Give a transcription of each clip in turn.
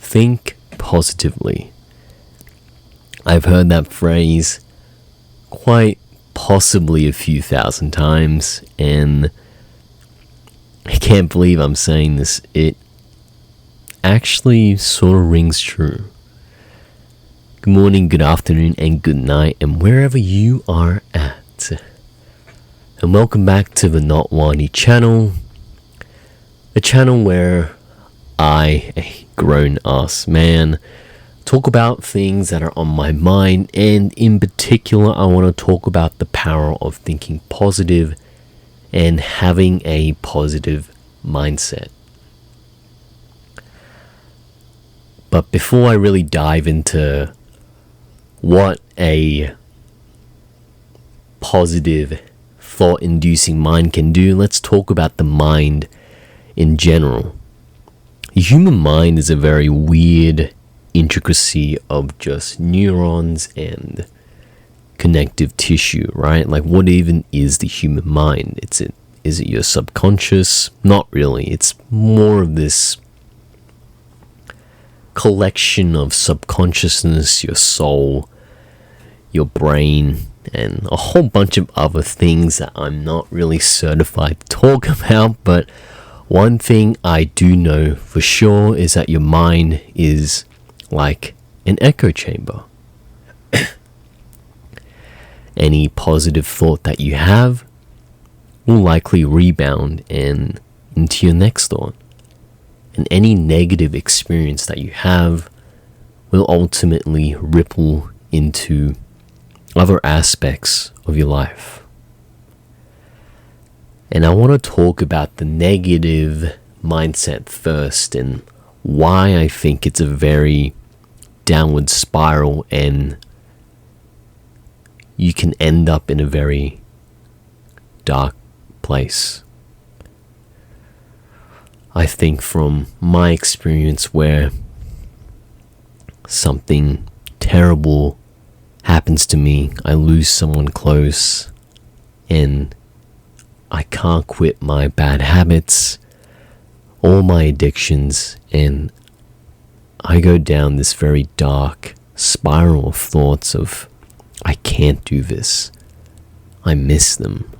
think positively. I've heard that phrase quite possibly a few thousand times, and I can't believe I'm saying this. It actually sort of rings true. Good morning, good afternoon, and good night, and wherever you are at. And welcome back to the Notwandi channel, a channel where I, a grown-ass man, talk about things that are on my mind, and in particular, I want to talk about the power of thinking positive and having a positive mindset. But before I really dive into what a positive, thought-inducing mind can do, let's talk about the mind in general. The human mind is a very weird intricacy of just neurons and connective tissue, right? Like, what even is the human mind? Is it your subconscious? Not really. It's more of this collection of subconsciousness, your soul, your brain, and a whole bunch of other things that I'm not really certified to talk about. But one thing I do know for sure is that your mind is like an echo chamber. Any positive thought that you have will likely rebound and into your next thought. And any negative experience that you have will ultimately ripple into other aspects of your life. And I want to talk about the negative mindset first, and why I think it's a very downward spiral, and you can end up in a very dark place. I think from my experience, where something terrible happens to me, I lose someone close, and I can't quit my bad habits, all my addictions, and I go down this very dark spiral of thoughts of, I can't do this. I miss them.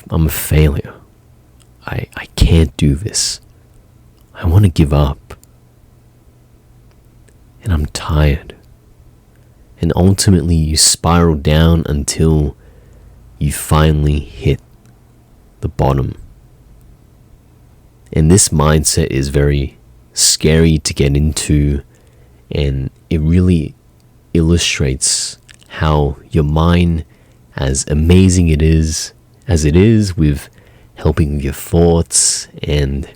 I'm a failure. I can't do this. I want to give up. And I'm tired. And ultimately you spiral down until you finally hit the bottom. And this mindset is very scary to get into, and it really illustrates how your mind, as amazing as it is with helping with your thoughts and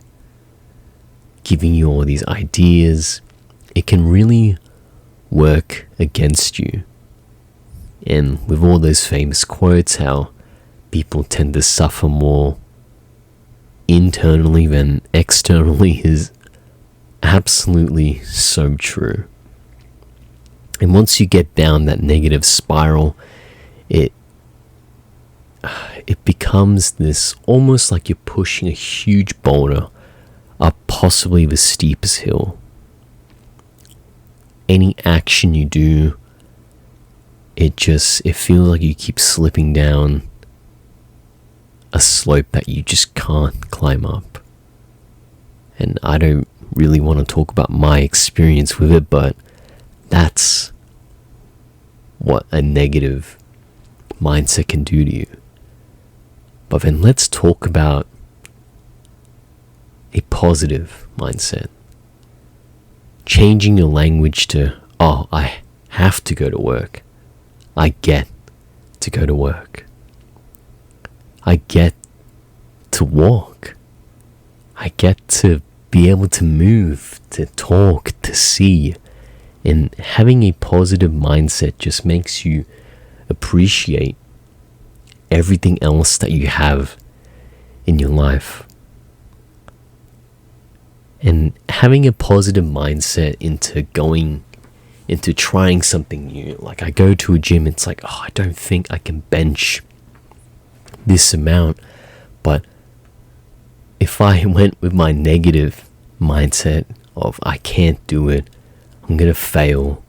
giving you all these ideas, it can really work against you. And with all those famous quotes, how people tend to suffer more internally than externally, is absolutely so true. And once you get down that negative spiral, it becomes this, almost like you're pushing a huge boulder up possibly the steepest hill. Any action you do, it feels like you keep slipping down a slope that you just can't climb up. And I don't really want to talk about my experience with it, but that's what a negative mindset can do to you. But then let's talk about a positive mindset. Changing your language to, oh, I have to go to work. I get to go to work. I get to walk. I get to be able to move, to talk, to see. And having a positive mindset just makes you appreciate everything else that you have in your life. And having a positive mindset into trying something new. Like, I go to a gym, it's like, oh, I don't think I can bench this amount. But if I went with my negative mindset of I can't do it, I'm gonna fail,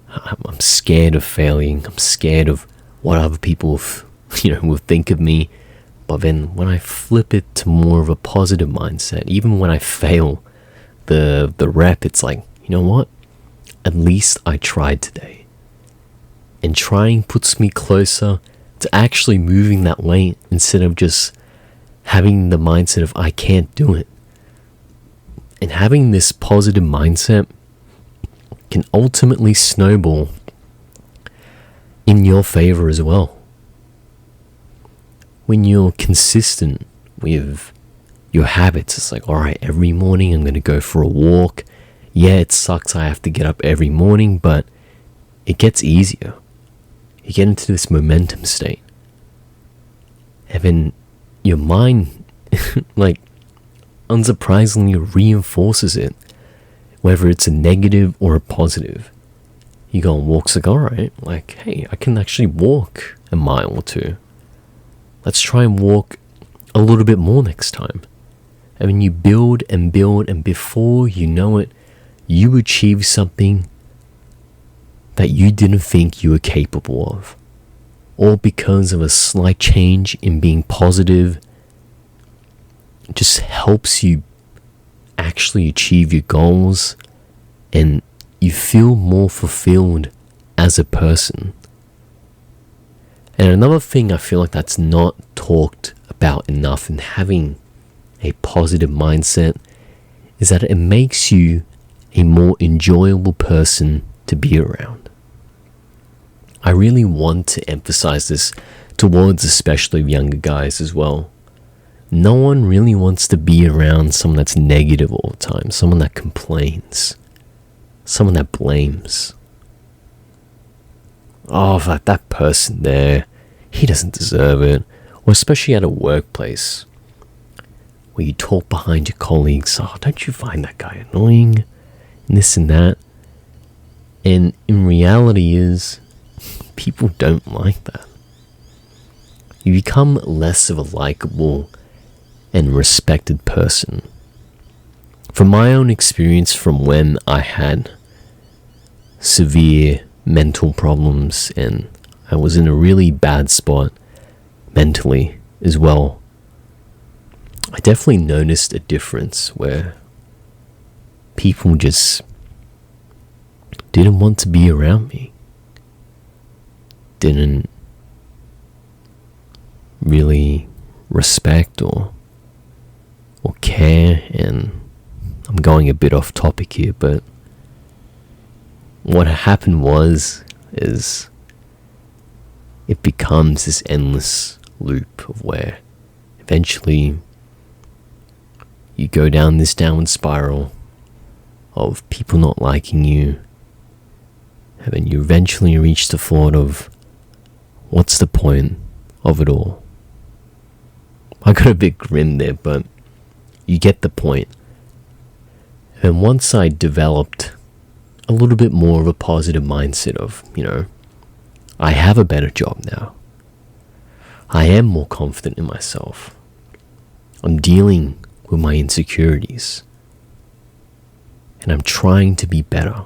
I'm scared of failing, I'm scared of what other people will think of me. But then when I flip it to more of a positive mindset, even when I fail the rep, it's like, you know what, at least I tried today. And trying puts me closer to actually moving that weight instead of just having the mindset of I can't do it. And having this positive mindset can ultimately snowball in your favor as well. When you're consistent with your habits, it's like, alright, every morning I'm going to go for a walk. Yeah, it sucks I have to get up every morning, but it gets easier. You get into this momentum state. And then your mind, like, unsurprisingly reinforces it, whether it's a negative or a positive. You go on walks, like, alright, like, hey, I can actually walk a mile or two. Let's try and walk a little bit more next time. And then you build and build, and before you know it, you achieve something that you didn't think you were capable of. All because of a slight change in being positive. It just helps you actually achieve your goals, and you feel more fulfilled as a person. And another thing I feel like that's not talked about enough in having a positive mindset is that it makes you a more enjoyable person to be around. I really want to emphasize this towards especially younger guys as well. No one really wants to be around someone that's negative all the time, someone that complains, someone that blames. Oh, like that person there, he doesn't deserve it. Or especially at a workplace where you talk behind your colleagues, oh, don't you find that guy annoying? And this and that. And in reality is, people don't like that. You become less of a likable and respected person. From my own experience from when I had severe mental problems and I was in a really bad spot mentally as well, I definitely noticed a difference where people just didn't want to be around me, didn't really respect or care. And I'm going a bit off topic here, but what happened is it becomes this endless loop of where eventually you go down this downward spiral of people not liking you, and then you eventually reach the thought of, what's the point of it all? I got a bit grim there, but you get the point. And once I developed a little bit more of a positive mindset of, I have a better job now. I am more confident in myself. I'm dealing with my insecurities. And I'm trying to be better.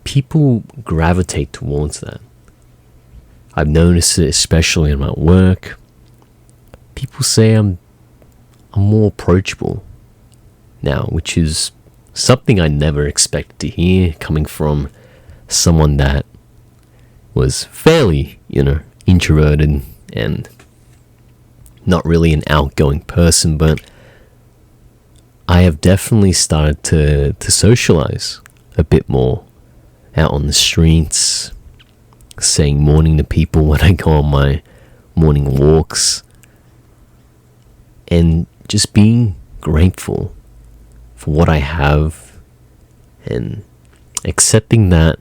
People gravitate towards that. I've noticed it especially in my work. People say I'm more approachable now, which is something I never expected to hear coming from someone that was fairly, introverted and not really an outgoing person, but I have definitely started to socialize a bit more out on the streets, saying morning to people when I go on my morning walks, and just being grateful for what I have and accepting that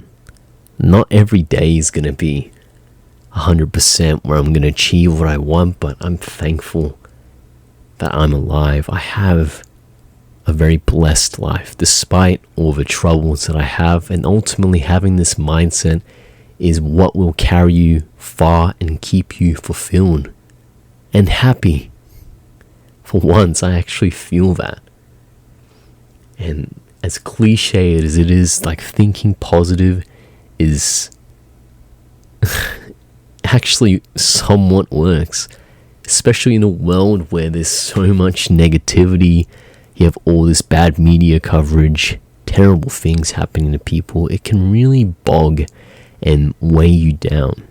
not every day is going to be 100% where I'm going to achieve what I want, but I'm thankful that I'm alive. I have a very blessed life despite all the troubles that I have, and ultimately having this mindset is what will carry you far and keep you fulfilled and happy. For once, I actually feel that. And as cliche as it is, like, thinking positive is actually somewhat works, especially in a world where there's so much negativity. You have all this bad media coverage, terrible things happening to people. It can really bog and weigh you down.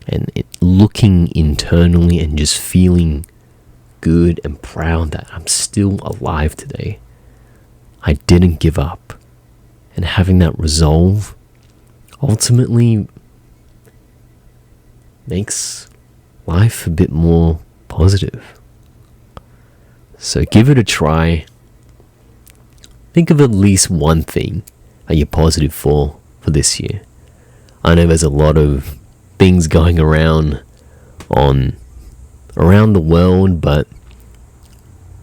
And looking internally and just feeling good and proud that I'm still alive today. I didn't give up. And having that resolve ultimately makes life a bit more positive. So give it a try. Think of at least one thing that you're positive for this year. I know there's a lot of things going around the world, but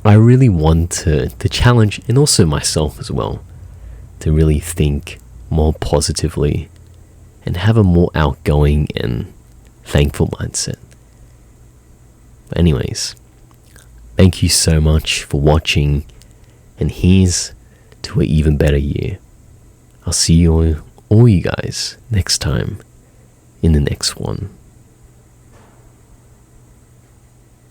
I really want to challenge, and also myself as well, to really think more positively and have a more outgoing and thankful mindset. But anyways, thank you so much for watching, and here's to an even better year. I'll see you all you guys next time in the next one.